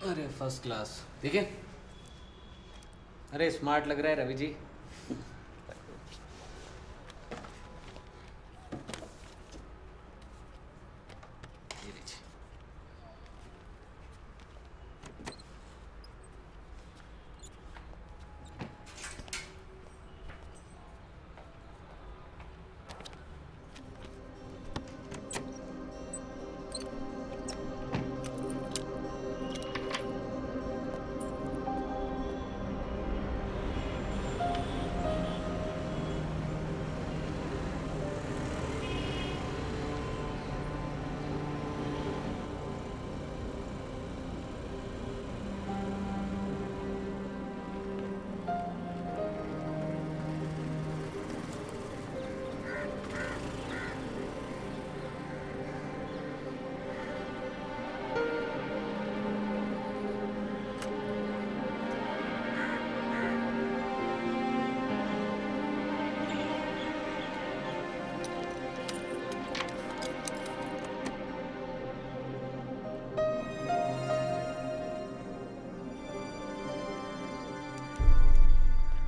अरे first class. ठीक है। अरे स्मार्ट लग रहा है रवि जी। ये लीजिए।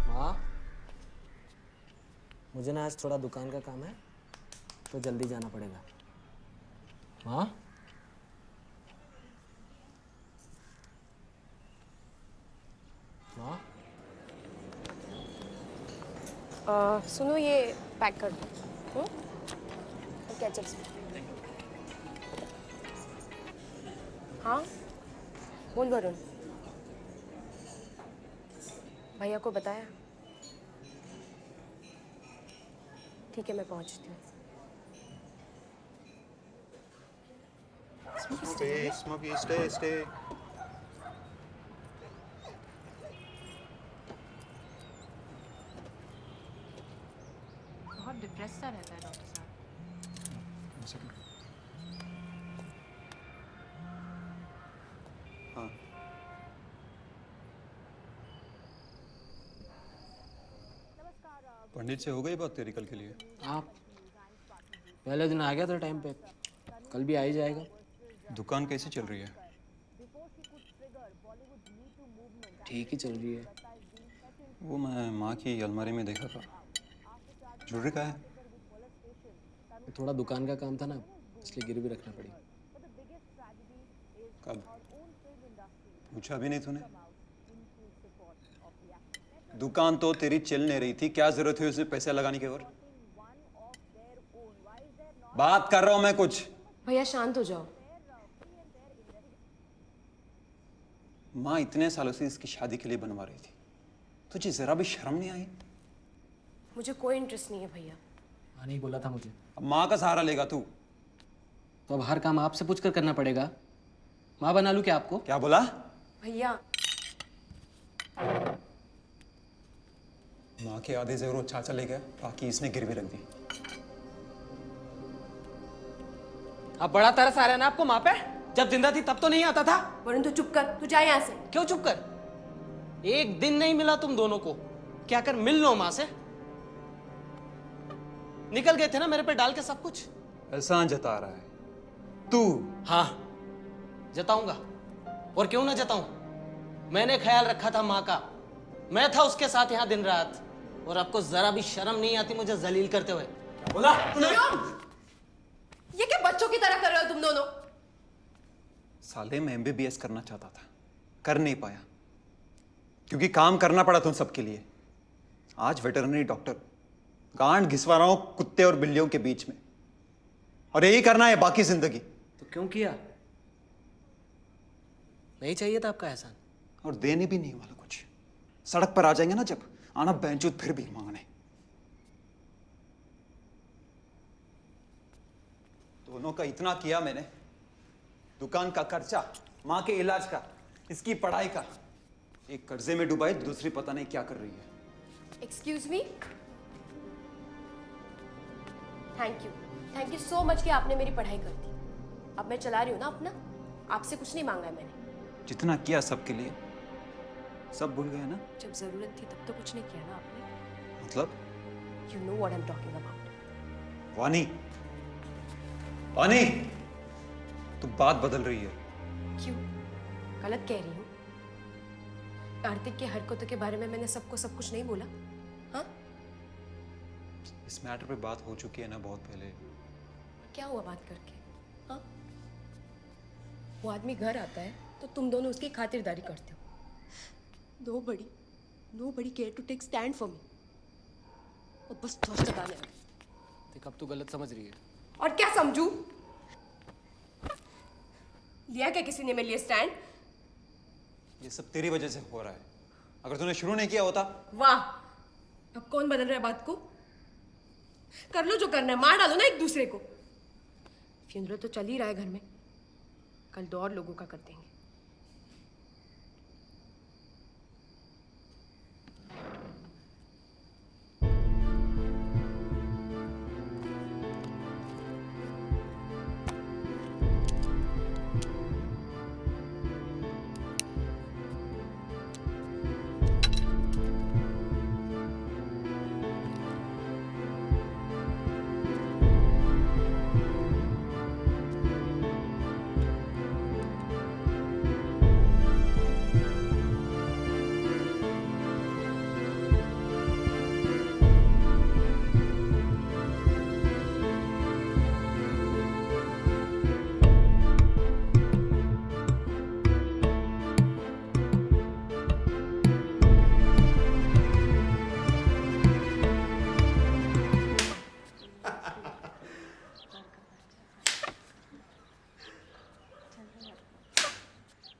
माँ, मुझे ना आज थोड़ा दुकान का काम है तो जल्दी जाना पड़ेगा। माँ, माँ, सुनो ये पैक कर दो। और केचप्स भी। हाँ बोल वरुण, भैया को बताया? ठीक है मैं पहुंचती हूँ। Stay. बहुत डिप्रेस सा रहता है डॉक्टर साहब। हाँ, पंडित से हो गई बात तेरी कल के लिए? आप पहले दिन आ गया था टाइम पे, कल भी आ ही जाएगा। दुकान कैसी चल रही है? ठीक ही चल रही है। वो मैं माँ की अलमारी में देखा था। ज्वेलरी का है? थोड़ा दुकान का काम था ना, इसलिए गिरवी रखना पड़ी। कब? पूछा भी नहीं तूने? दुकान तो तेरी चल नहीं रही थी, क्या जरूरत है उसमें पैसे लगाने की? और बात कर रहा हूं मैं कुछ। भैया शांत हो जाओ। माँ इतने सालों से इसकी शादी के लिए बनवा रही थी, तुझे जरा भी शर्म नहीं आई? मुझे कोई इंटरेस्ट नहीं है भैया। हाँ नहीं बोला था मुझे। अब माँ का सहारा लेगा तू? तो अब हर काम आपसे पूछ कर करना पड़ेगा। माँ बना लूं क्या आपको? क्या बोला? भैया माँ के आधे जेवर चाचा ले गया, बाकी इसने गिरवी रख दी। अब बड़ा तरस आ रहा है ना आपको माँ पे? जब जिंदा थी तब तो नहीं आता था। वरुण तू चुप कर, तू जा यहाँ से। क्यों चुप कर? एक दिन नहीं मिला तुम दोनों को, क्या कर मिल लो माँ से? निकल गए थे ना मेरे पे डाल के सब कुछ। एहसान जता रहा है तू। हाँ जताऊंगा, और क्यों ना जताऊं? मैंने ख्याल रखा था माँ का, मैं था उसके साथ यहाँ दिन रात, और आपको जरा भी शर्म नहीं आती मुझे जलील करते हुए? क्या बोला तूने? ये क्या बच्चों की तरह कर रहे हो तुम दोनों? साले मैं MBBS करना चाहता था, कर नहीं पाया, क्योंकि काम करना पड़ा तुम सबके लिए। आज वेटरनरी डॉक्टर, गांड घिसवा रहा हूं कुत्ते और बिल्लियों के बीच में, और यही करना है बाकी जिंदगी। तो क्यों किया? नहीं चाहिए था आपका एहसान? और देने भी नहीं वाला कुछ। सड़क पर आ जाएंगे ना जब, आना बेंचूत फिर भी मांगने। दोनों का इतना किया मैंने, दुकान का खर्चा, माँ के इलाज का, इसकी पढ़ाई का। एक कर्जे में डुबाई, दूसरी पता नहीं क्या कर रही है। Excuse me, thank you so much कि आपने मेरी पढ़ाई कर दी। अब मैं चला रही हूँ ना अपना, आपसे कुछ नहीं मांगा है मैंने। जितना किया सबके लिए, सब भूल गए ना? जब जरूरत थी तब तो कुछ नहीं किया ना आपने। मतलब? You know what I am talking about. वानी, वानी, तू बात बदल रही है। क्यों? गलत कह रही हूँ? कार्तिक की हरकतों के बारे में मैंने सबको सब कुछ नहीं बोला? हाँ? इस मैटर पे बात हो चुकी है ना बहुत पहले। क्या हुआ बात करके? हाँ? वो आदमी घर आता है तो तुम दोनों उसकी खातिरदारी करते हो। Nobody care to take stand for me. और बस दोस्त लगाने लगे। देख अब तू गलत समझ रही है। और क्या समझू? लिया क्या किसी ने मेरे लिए स्टैंड? ये सब तेरी वजह से हो रहा है। अगर तूने शुरू नहीं किया होता। वाह, अब कौन बदल रहा है बात को? कर लो जो करना है, मार डालो ना एक दूसरे को। फ्यूनरल तो चल ही रहा है घर में, कल 2 और लोगों का कर देंगे।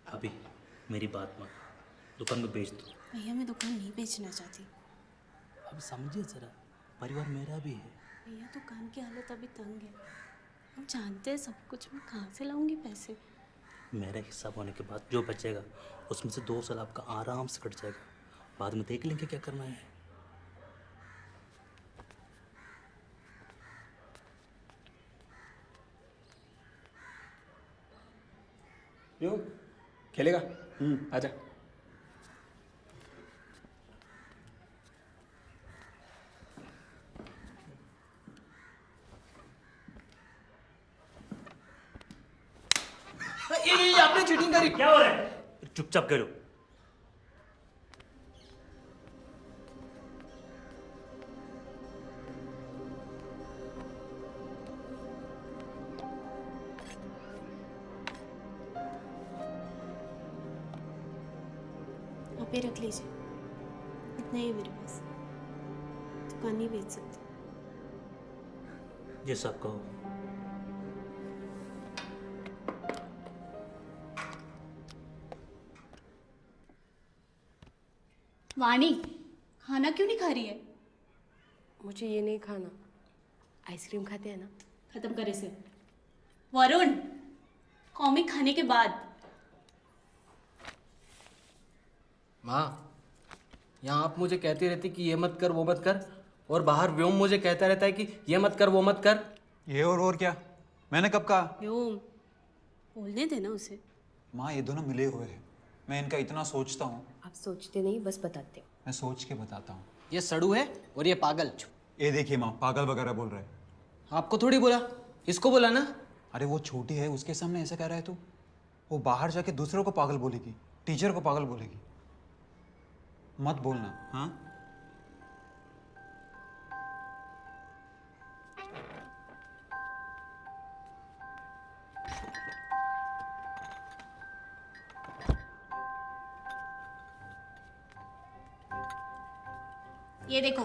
अभी मेरी बात मान, दुकान को बेच दो। भैया मैं दुकान नहीं बेचना चाहती। अब समझिए ज़रा, परिवार मेरा भी है। भैया दुकान की हालत अभी तंग है, हम जानते हैं सब कुछ, मैं कहाँ से लाऊंगी पैसे? मेरा हिस्सा होने के बाद जो बचेगा उसमें से 2 साल आपका आराम से कट जाएगा। बाद में देख लेंगे क्या करना है। क्यों खेलेगा? आजा। ये आपने चीटिंग करी। क्या हो रहा है? चुपचाप करो। आप ही रख लीजिए, इतना ही है मेरे पास, दुकान नहीं बेच सकती। ये सब कहो। वाणी, खाना क्यों नहीं खा रही है? मुझे ये नहीं खाना। आइसक्रीम खाते हैं ना? खत्म करे से। वरुण, कॉमिक खाने के बाद। माँ, यहाँ आप मुझे कहती रहती कि ये मत कर वो मत कर, और बाहर व्योम मुझे कहता रहता है कि ये मत कर वो मत कर। ये और क्या? मैंने कब कहा? व्योम, बोलने देना उसे। माँ ये दोनों मिले हुए हैं, मैं इनका इतना सोचता हूँ। आप सोचते नहीं, बस बताते हो। मैं सोच के बताता हूँ। ये सड़ू है और ये पागल। ये देखिए माँ, पागल वगैरह बोल रहे हैं। आपको थोड़ी बोला, इसको बोला ना। अरे वो छोटी है, उसके सामने ऐसा कह रहा है तू? वो बाहर जाके दूसरों को पागल बोलेगी, टीचर को पागल बोलेगी। मत बोलना। हाँ ये देखो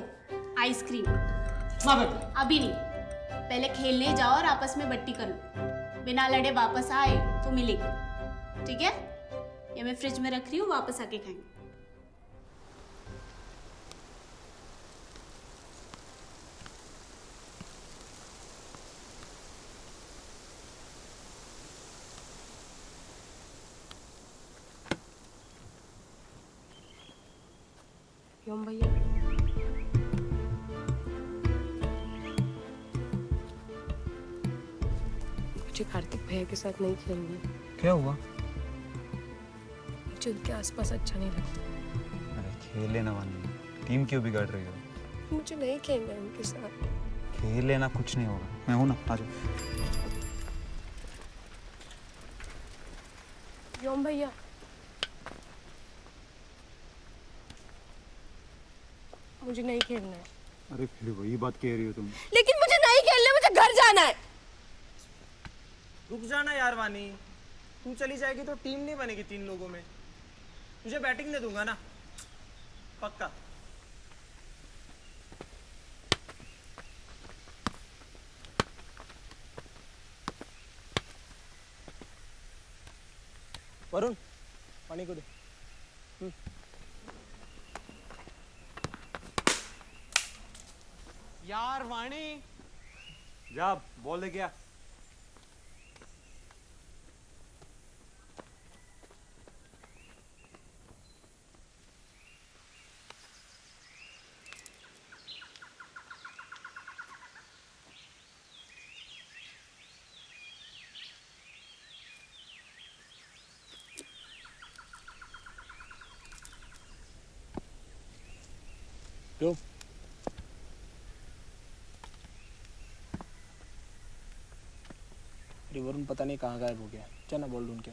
आइसक्रीम। माँ बेटा, अभी नहीं, पहले खेलने जाओ और आपस में बट्टी कर लो। बिना लड़े वापस आए तो मिलेगी, ठीक है? ये मैं फ्रिज में रख रही हूँ, वापस आके खाएंगे। व्योम भैया, मुझे कार्तिक भैया के साथ नहीं खेलना है। क्या हुआ? मुझे उनके आसपास अच्छा नहीं लगता। अरे खेल लेना वानी, टीम क्यों बिगाड़ रही हो? मुझे नहीं खेलना है उनके साथ। खेल लेना, कुछ नहीं होगा। मैं हूं ना, आ जाओ। व्योम भैया, मुझे नहीं खेलना है। अरे फिर वही बात कह रही हो तुम। लेकिन मुझे नहीं खेलना, मुझे घर जाना है। रुक जाना यार वानी, तू चली जाएगी तो टीम नहीं बनेगी 3 लोगों में। तुझे बैटिंग नहीं दूंगा ना, पक्का। वरुण, पानी को दे। यार वाणी, जा बॉल ले गया। क्यों? अरे वरुण पता नहीं कहाँ गायब हो गया। चल ना बॉल ढूंढ के।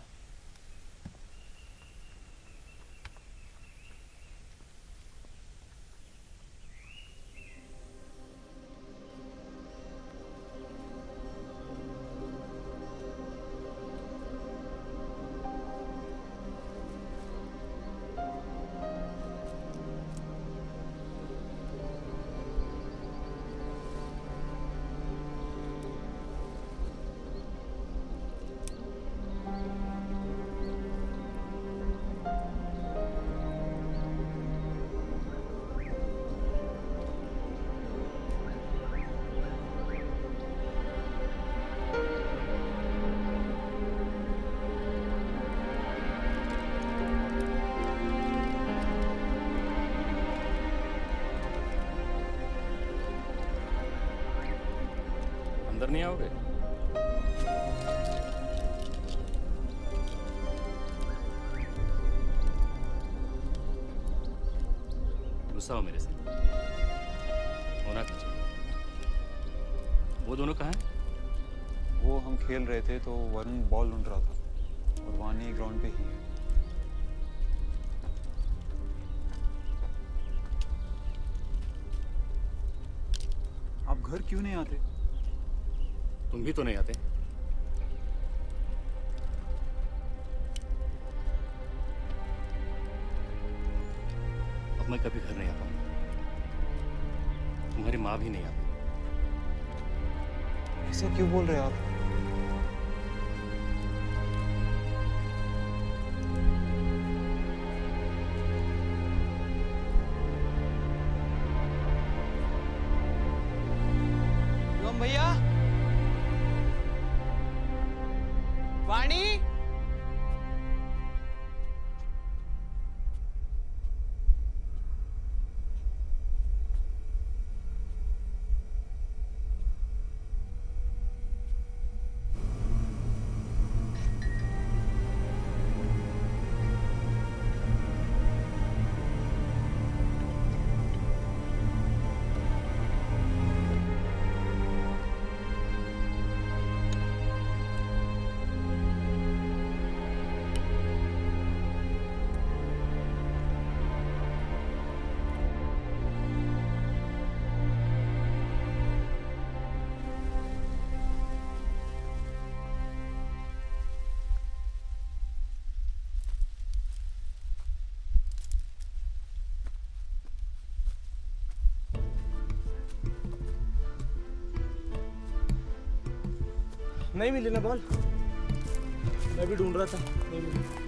अंदर नहीं आओगे? गुस्सा हो मेरे से? होना क्या चाहिए? वो दोनों कहाँ हैं? वो हम खेल रहे थे तो वरुण बॉल ढूंढ रहा था और वानी ग्राउंड पे ही है। आप घर क्यों नहीं आते? तुम भी तो नहीं आते। अब मैं कभी घर नहीं आता। तुम्हारी माँ भी नहीं आती। ऐसा क्यों बोल रहे हैं आप? योम भैया, वाणी, नहीं मिली ना बॉल। मैं भी ढूंढ रहा था, नहीं मिली।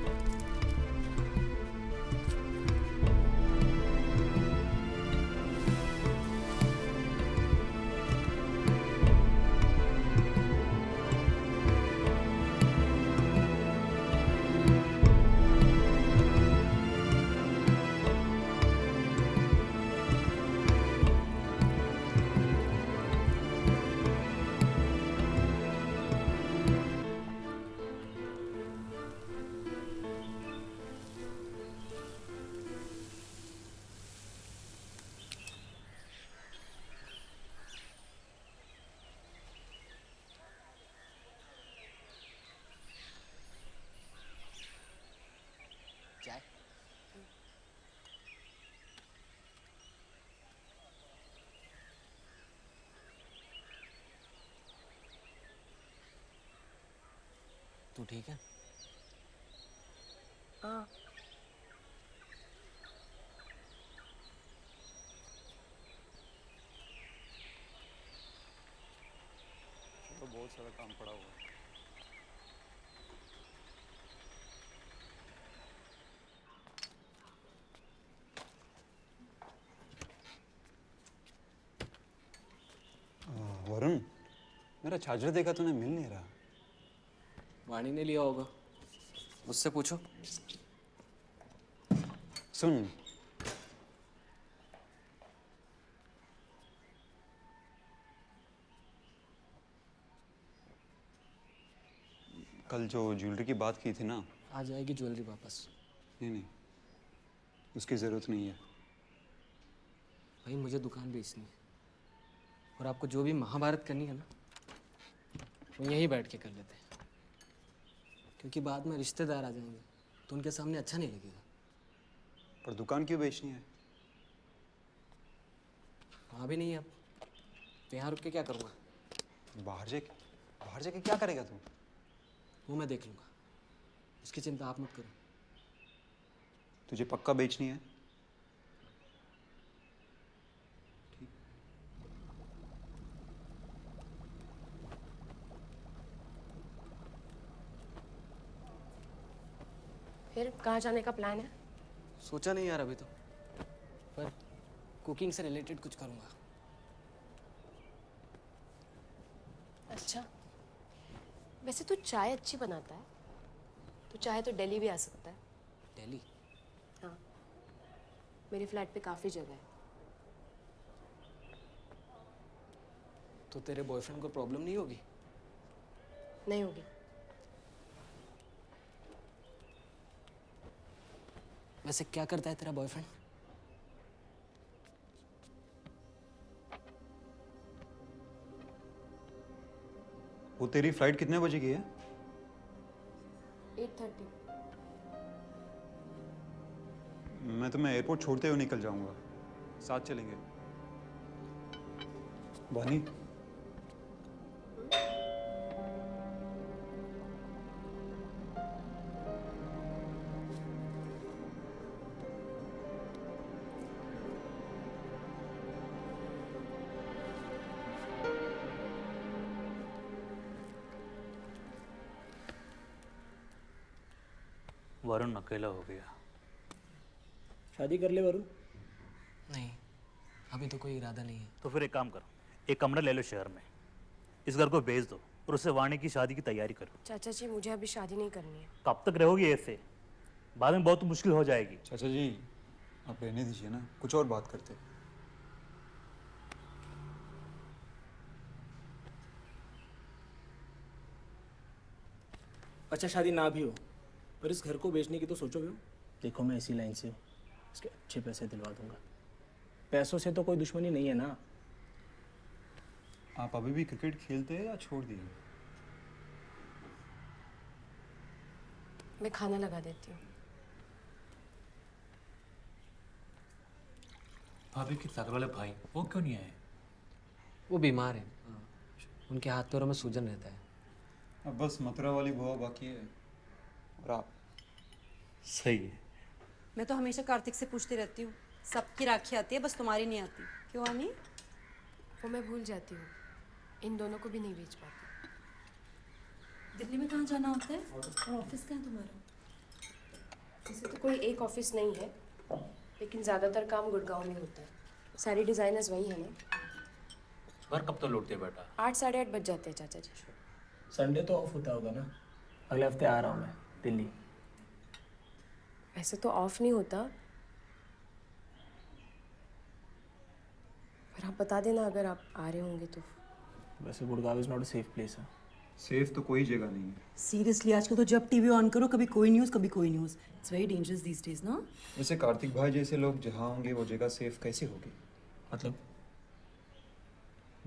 तू ठीक है? हाँ। तो बहुत सारा काम पड़ा हुआ है। वरुण, मेरा चार्जर देखा तूने, मिल नहीं रहा। वाणी ने लिया होगा, उससे पूछो। सुन, कल जो ज्वेलरी की बात की थी ना, आ जाएगी ज्वेलरी वापस। नहीं, उसकी ज़रूरत नहीं है। भाई मुझे दुकान बेचनी है, और आपको जो भी महाभारत करनी है ना, वो यहीं बैठ के कर लेते हैं, क्योंकि बाद में रिश्तेदार आ जाएंगे तो उनके सामने अच्छा नहीं लगेगा। पर दुकान क्यों बेचनी है? वहाँ भी नहीं है अब, तो यहाँ रुक के क्या करूँगा? बाहर जाके क्या करेगा तू? वो मैं देख लूँगा, उसकी चिंता आप मत करो। तुझे पक्का बेचनी है? फिर कहाँ जाने का प्लान है? सोचा नहीं यार अभी तो, पर कुकिंग से रिलेटेड कुछ करूँगा। अच्छा, वैसे तू चाय अच्छी बनाता है, तो चाहे तो दिल्ली भी आ सकता है। दिल्ली? हाँ, मेरे फ्लैट पे काफ़ी जगह है। तो तेरे बॉयफ्रेंड को प्रॉब्लम नहीं होगी? नहीं होगी। वैसे क्या करता है तेरा बॉयफ्रेंड? वो तेरी फ्लाइट कितने बजे की है? 8:30। मैं तुम्हें एयरपोर्ट छोड़ते हुए निकल जाऊंगा, साथ चलेंगे। वानी, वरुण अकेला हो गया। शादी कर ले वरुण। नहीं, अभी तो कोई इरादा नहीं है। तो फिर एक काम करो, एक कमरा ले लो शहर में, इस घर को बेच दो और उससे वाणी की शादी की तैयारी करो। चाचा जी, मुझे अभी शादी नहीं करनी है। कब तक रहोगी ऐसे? बाद में बहुत मुश्किल हो जाएगी। चाचा जी आप रहने दीजिए ना, कुछ और बात करते। अच्छा शादी ना भी हो, पर इस घर को बेचने की तो सोचो भी हो। देखो मैं इसी लाइन से हूँ, इसके अच्छे पैसे दिलवा दूंगा। पैसों से तो कोई दुश्मनी नहीं है ना। आप अभी भी क्रिकेट खेलते हैं या छोड़ दिए? मैं खाना लगा देती हूँ। भाभी के साथ वाले भाई वो क्यों नहीं आए? वो बीमार है, उनके हाथ पैरों में सूजन रहता है। अब बस मथुरा वाली बुआ बाकी है, और आप। सही है। मैं तो हमेशा कार्तिक से पूछती रहती हूँ, सबकी राखी आती है बस तुम्हारी नहीं आती, क्यों आनी? वो मैं भूल जाती हूँ, इन दोनों को भी नहीं बेच पाती। दिल्ली में कहाँ जाना होता है और ऑफिस कहाँ है तुम्हारा? वैसे तो कोई एक ऑफिस नहीं है, लेकिन ज़्यादातर काम गुड़गांव में होता है। सारी डिज़ाइनर्स वही है ना। घर कब तो लौटते बेटा? 8 साढ़े 8 बज जाते हैं चाचा जी। संडे तो ऑफ होता होगा ना? अगले हफ्ते आ रहा हूँ मैं दिल्ली। वैसे तो ऑफ नहीं होता, पर आप बता देना अगर आप आ रहे होंगे तो। वैसे Gurgaon is not a safe place है। सेफ तो कोई जगह नहीं है। सीरियसली आजकल तो जब टीवी ऑन करो कभी कोई न्यूज़ कभी कोई news. It's very dangerous these days ना। वैसे कार्तिक भाई जैसे लोग जहाँ होंगे वो जगह सेफ कैसे होगी? मतलब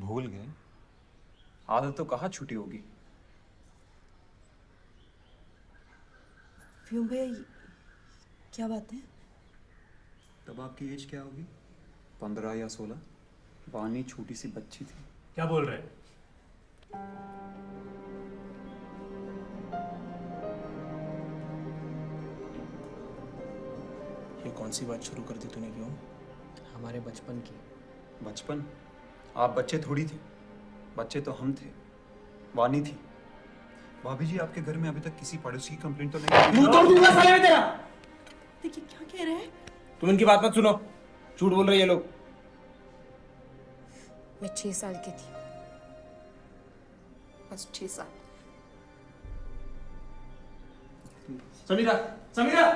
भूल गए? आदत तो कहाँ छूटी होगी? फ्यूम भैया क्या बात है? तब आपकी एज क्या होगी? 15 या 16? वानी छोटी सी बच्ची थी। क्या बोल रहे हैं? ये कौन सी बात शुरू कर दी तूने क्यों? हमारे बचपन की। बचपन? आप बच्चे थोड़ी थे, बच्चे तो हम थे। वानी थी। भाभी जी, आपके घर में अभी तक किसी पड़ोसी की कंप्लेंट तो नहीं? मुंह तोड़ दूंगा साले में तेरा। देखिए क्या कह रहे हैं। तुम इनकी बात मत सुनो, झूठ बोल रहे ये लोग। मैं 6 साल की थी, बस 6 साल। समीरा, समीरा।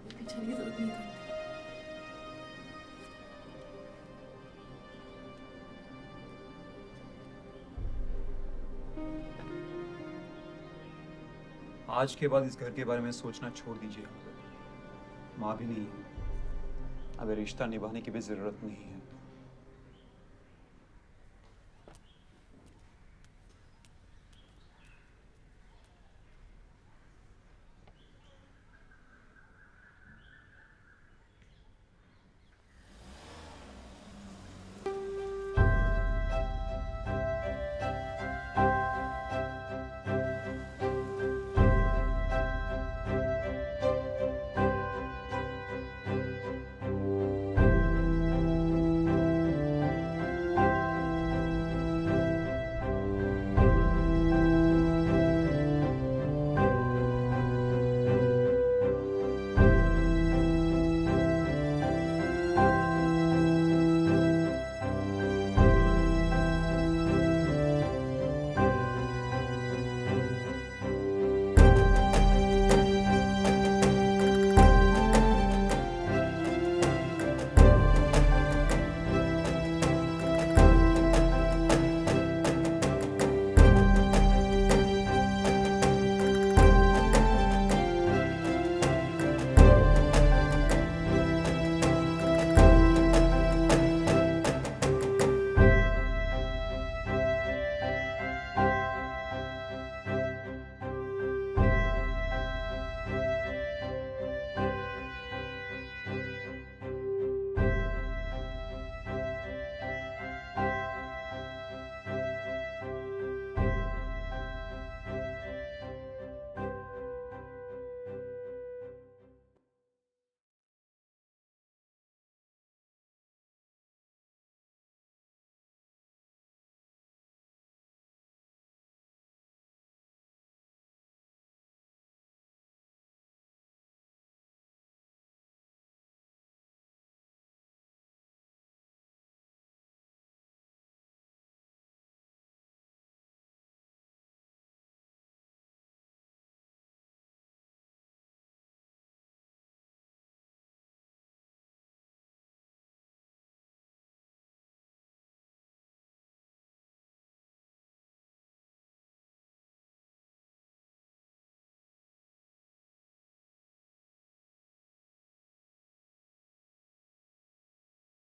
पीछे की जरूरत नहीं करती। आज के बाद इस घर के बारे में सोचना छोड़ दीजिए। माँ भी नहीं है, अब रिश्ता निभाने की भी जरूरत नहीं है।